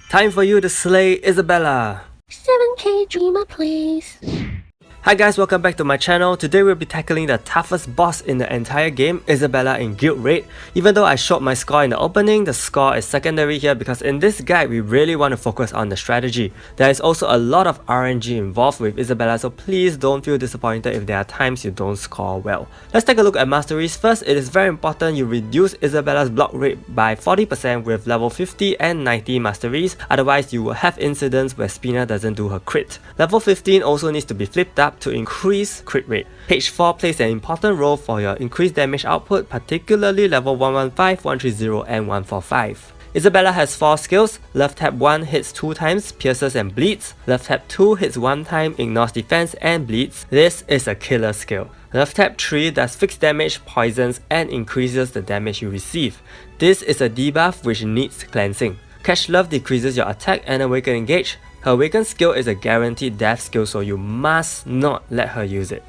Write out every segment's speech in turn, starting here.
Time for you to slay Isabella! 7K Dreamer please. Hi guys, welcome back to my channel. Today we'll be tackling the toughest boss in the entire game, Isabella in Guild Raid. Even though I showed my score in the opening, the score is secondary here because in this guide we really want to focus on the strategy. There is also a lot of RNG involved with Isabella, so please don't feel disappointed if there are times you don't score well. Let's take a look at masteries. First, it is very important you reduce Isabella's block rate by 40% with level 50 and 90 masteries, otherwise you will have incidents where Spina doesn't do her crit. Level 15 also needs to be flipped up to increase crit rate. Page 4 plays an important role for your increased damage output, particularly level 115, 130 and 145. Isabella has 4 skills. Left tap 1 hits 2 times, pierces and bleeds. Left tap 2 hits 1 time, ignores defense and bleeds. This is a killer skill. Left tap 3 does fixed damage, poisons and increases the damage you receive. This is a debuff which needs cleansing. Catch Love decreases your attack and awaken engage. Her awaken skill is a guaranteed death skill, so you must not let her use it.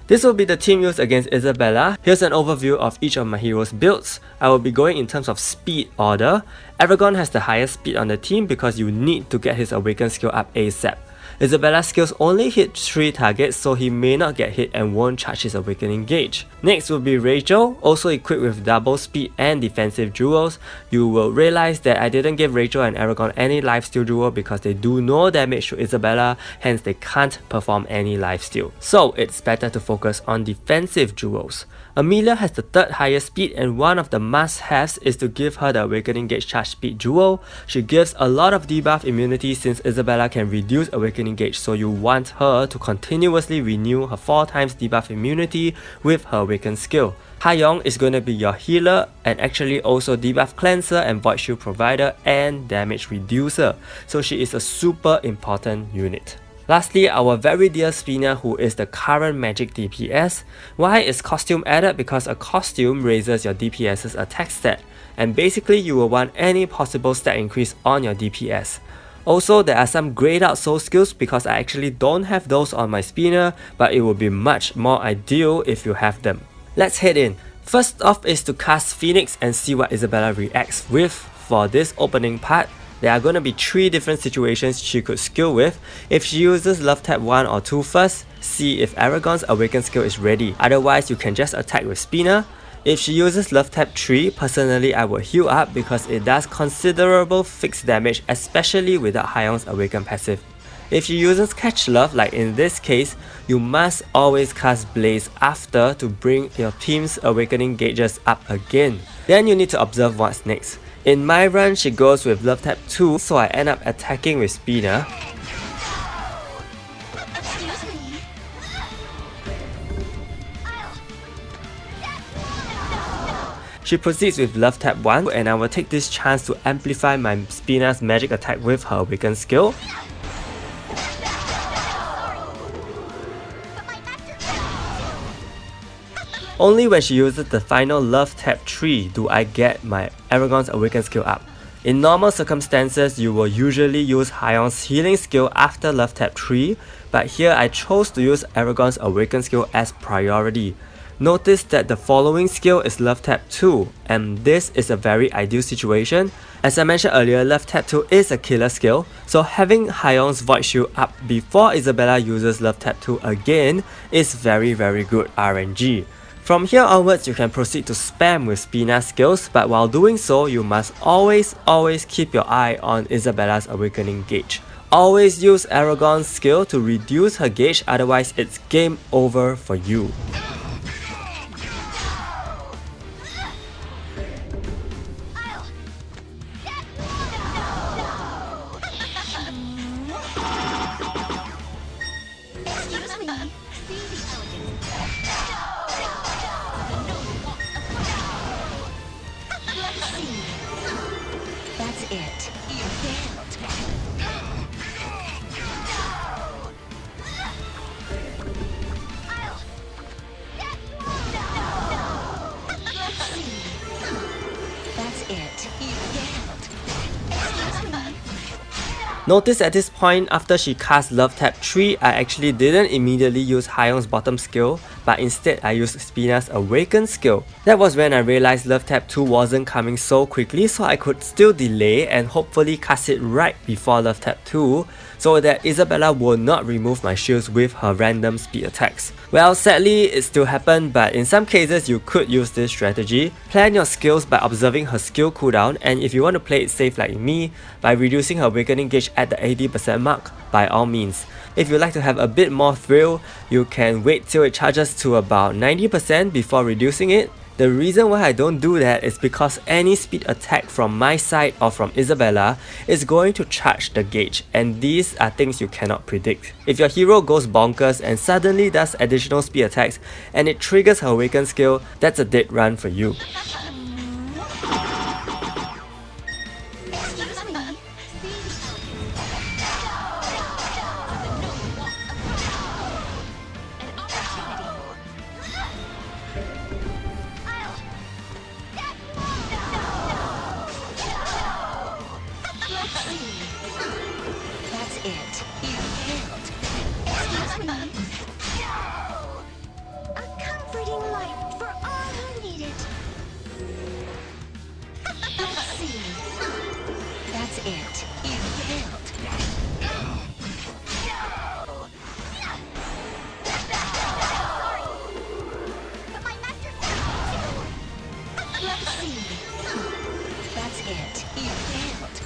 This will be the team used against Isabella. Here's an overview of each of my heroes' builds. I will be going in terms of speed order. Aragon has the highest speed on the team because you need to get his awaken skill up ASAP. Isabella's skills only hit 3 targets, so he may not get hit and won't charge his awakening gauge. Next will be Rachel, also equipped with double speed and defensive jewels. You will realize that I didn't give Rachel and Aragon any lifesteal jewel because they do no damage to Isabella, hence they can't perform any lifesteal. So it's better to focus on defensive jewels. Amelia has the 3rd highest speed, and one of the must-haves is to give her the Awakening Gauge Charge Speed jewel. She gives a lot of debuff immunity since Isabella can reduce Awakening Gauge, so you want her to continuously renew her 4 times debuff immunity with her Awaken skill. Hayong is going to be your healer and actually also debuff cleanser and void shield provider and damage reducer, so she is a super important unit. Lastly, our very dear Spina, who is the current magic DPS. Why is costume added? Because a costume raises your DPS's attack stat, and basically you will want any possible stat increase on your DPS. Also, there are some grayed out soul skills because I actually don't have those on my Spina, but it would be much more ideal if you have them. Let's head in. First off is to cast Phoenix and see what Isabella reacts with for this opening part. There are going to be 3 different situations she could skill with. If she uses love tap 1 or 2 first, see if Aragon's awaken skill is ready, otherwise you can just attack with Spina. If she uses love tap 3, personally I would heal up because it does considerable fixed damage, especially without Hayong's awaken passive. If she uses catch love, like in this case, you must always cast Blaze after to bring your team's awakening gauges up again. Then you need to observe what's next. In my run, she goes with love tap 2, so I end up attacking with Spina. She proceeds with love tap 1, and I will take this chance to amplify my Spina's magic attack with her awaken skill. Only when she uses the final love tap 3 do I get my Aragon's awaken skill up. In normal circumstances, you will usually use Hayong's healing skill after love tap 3, but here I chose to use Aragon's awaken skill as priority. Notice that the following skill is love tap 2, and this is a very ideal situation. As I mentioned earlier, love tap 2 is a killer skill, so having Hayong's void shield up before Isabella uses love tap 2 again is very good RNG. From here onwards, you can proceed to spam with Spina's skills, but while doing so, you must always keep your eye on Isabella's awakening gauge. Always use Aragon's skill to reduce her gauge, otherwise it's game over for you. That's it. You failed. Notice at this point, after she cast Love Tap 3, I actually didn't immediately use Hayoung's bottom skill, but instead I used Spina's Awaken skill. That was when I realized Love Tap 2 wasn't coming so quickly, so I could still delay and hopefully cast it right before Love Tap 2, so that Isabella will not remove my shields with her random speed attacks. Well, sadly it still happened, but in some cases you could use this strategy. Plan your skills by observing her skill cooldown, and if you want to play it safe like me, by reducing her awakening gauge at the 80% mark, by all means. If you like to have a bit more thrill, you can wait till it charges to about 90% before reducing it. The reason why I don't do that is because any speed attack from my side or from Isabella is going to charge the gauge, and these are things you cannot predict. If your hero goes bonkers and suddenly does additional speed attacks and it triggers her awaken skill, that's a dead run for you. That's it. You failed. Excuse me. A comforting light for all who need it. Let's see. That's it. You failed. But my master failed. Let's see. That's it. You failed.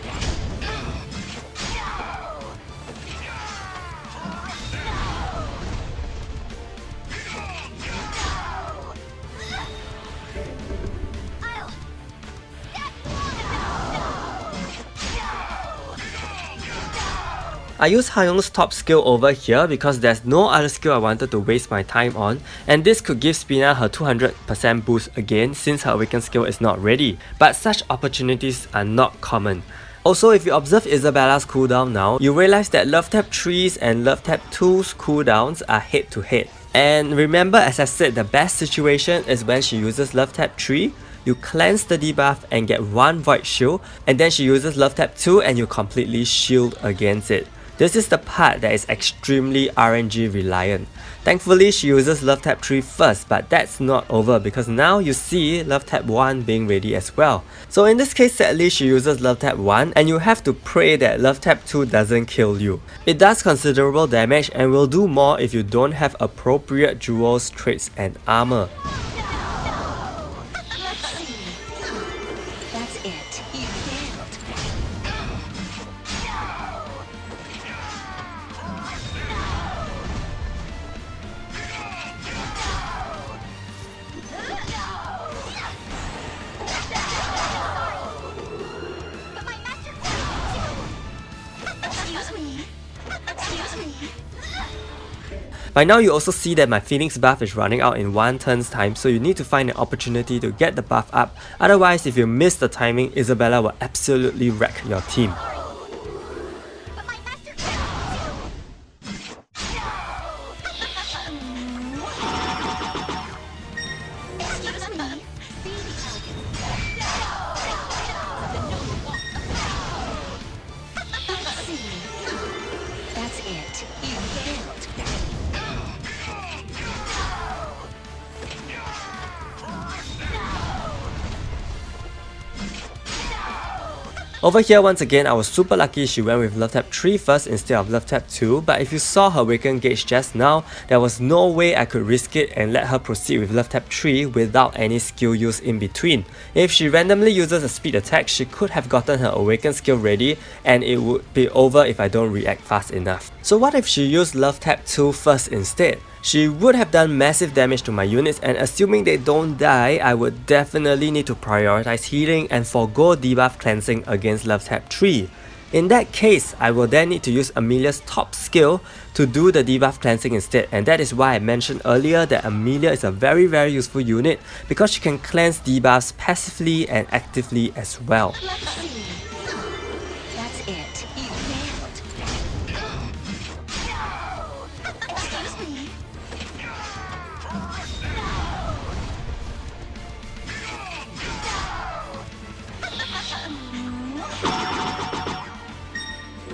I used Hayoung's top skill over here because there's no other skill I wanted to waste my time on, and this could give Spina her 200% boost again since her awaken skill is not ready, but such opportunities are not common. Also, if you observe Isabella's cooldown now, you realize that Love Tap 3's and Love Tap 2's cooldowns are head to head. And remember, as I said, the best situation is when she uses Love Tap 3, you cleanse the debuff and get 1 Void Shield, and then she uses Love Tap 2 and you completely shield against it. This is the part that is extremely RNG reliant. Thankfully, she uses Love Tap 3 first, but that's not over because now you see Love Tap 1 being ready as well. So in this case, sadly, she uses Love Tap 1 and you have to pray that Love Tap 2 doesn't kill you. It does considerable damage and will do more if you don't have appropriate jewels, traits and armor. That's it. You failed. But my master Excuse me. Excuse me. By now you also see that my Phoenix buff is running out in 1 turn's time, so you need to find an opportunity to get the buff up, otherwise if you miss the timing, Isabella will absolutely wreck your team. But my master Excuse me. Let's see. That's it. You failed. Over here once again, I was super lucky she went with Love Tap 3 first instead of Love Tap 2, but if you saw her awaken gauge just now, there was no way I could risk it and let her proceed with Love Tap 3 without any skill use in between. If she randomly uses a speed attack, she could have gotten her awaken skill ready and it would be over if I don't react fast enough. So what if she used Love Tap 2 first instead? She would have done massive damage to my units, and assuming they don't die, I would definitely need to prioritize healing and forgo debuff cleansing against Love Tap 3. In that case, I will then need to use Amelia's top skill to do the debuff cleansing instead, and that is why I mentioned earlier that Amelia is a very useful unit because she can cleanse debuffs passively and actively as well. Let's see. That's it. You failed. Excuse me.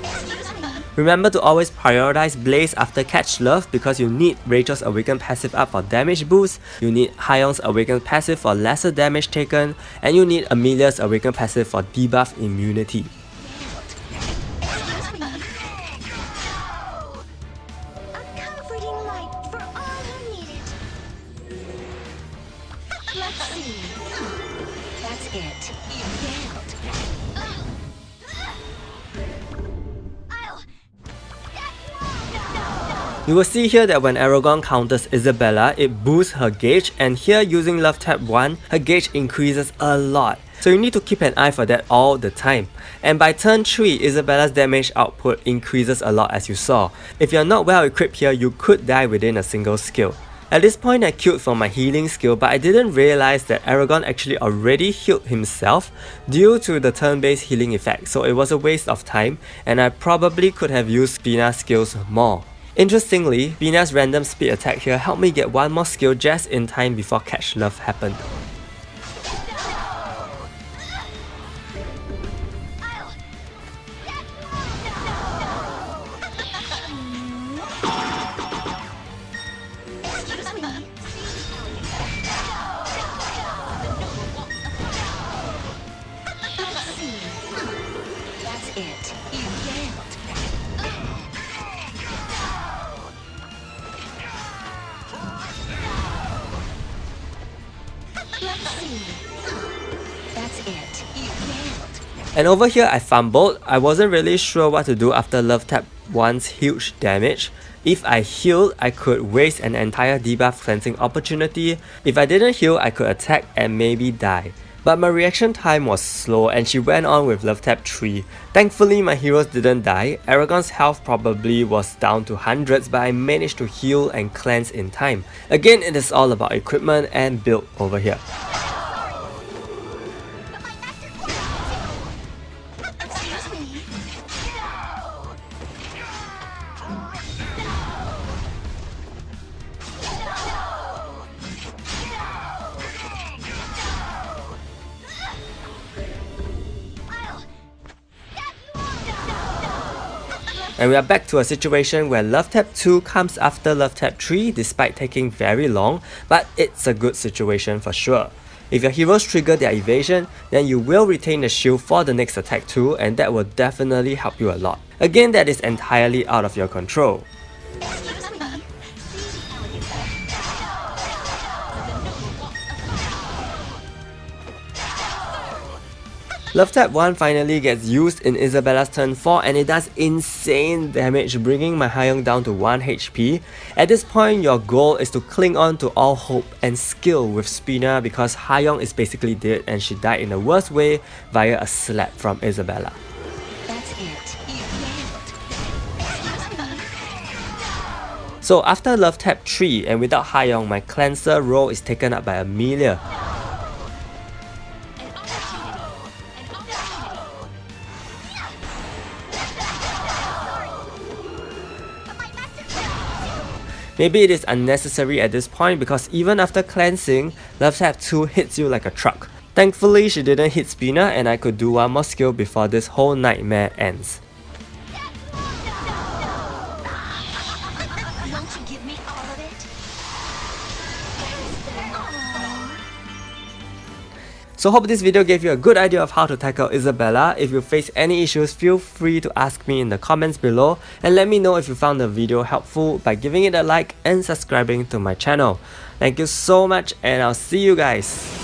Excuse Remember to always prioritize Blaze after Catch Love because you need Rachel's Awaken passive up for damage boost, you need Hyung's Awaken passive for lesser damage taken, and you need Amelia's Awaken passive for debuff immunity. You will see here that when Aragon counters Isabella, it boosts her gauge, and here using Love Tap 1, her gauge increases a lot. So you need to keep an eye for that all the time. And by turn 3, Isabella's damage output increases a lot as you saw. If you're not well equipped here, you could die within a single skill. At this point I queued for my healing skill, but I didn't realize that Aragon actually already healed himself due to the turn-based healing effect, so it was a waste of time, and I probably could have used Spina's skills more. Interestingly, Spina's random speed attack here helped me get one more skill just in time before Catch Love happened. And over here I fumbled. I wasn't really sure what to do after Love Tap 1's huge damage. If I healed, I could waste an entire debuff cleansing opportunity. If I didn't heal, I could attack and maybe die. But my reaction time was slow and she went on with Love Tap 3. Thankfully my heroes didn't die. Aragon's health probably was down to hundreds, but I managed to heal and cleanse in time. Again, it is all about equipment and build over here. And we are back to a situation where Love Tap 2 comes after Love Tap 3 despite taking very long, but it's a good situation for sure. If your heroes trigger their evasion, then you will retain the shield for the next attack too, and that will definitely help you a lot. Again, that is entirely out of your control. Love Tap 1 finally gets used in Isabella's turn 4 and it does insane damage, bringing my Hyung down to 1 HP. At this point, your goal is to cling on to all hope and skill with Spina because Hyung is basically dead and she died in the worst way via a slap from Isabella. That's it. So after Love Tap 3 and without Hyung, my cleanser role is taken up by Amelia. Maybe it is unnecessary at this point because even after cleansing, Love Tap 2 hits you like a truck. Thankfully, she didn't hit Spina and I could do one more skill before this whole nightmare ends. Won't you give me all of it? So hope this video gave you a good idea of how to tackle Isabella. If you face any issues, feel free to ask me in the comments below and let me know if you found the video helpful by giving it a like and subscribing to my channel. Thank you so much and I'll see you guys.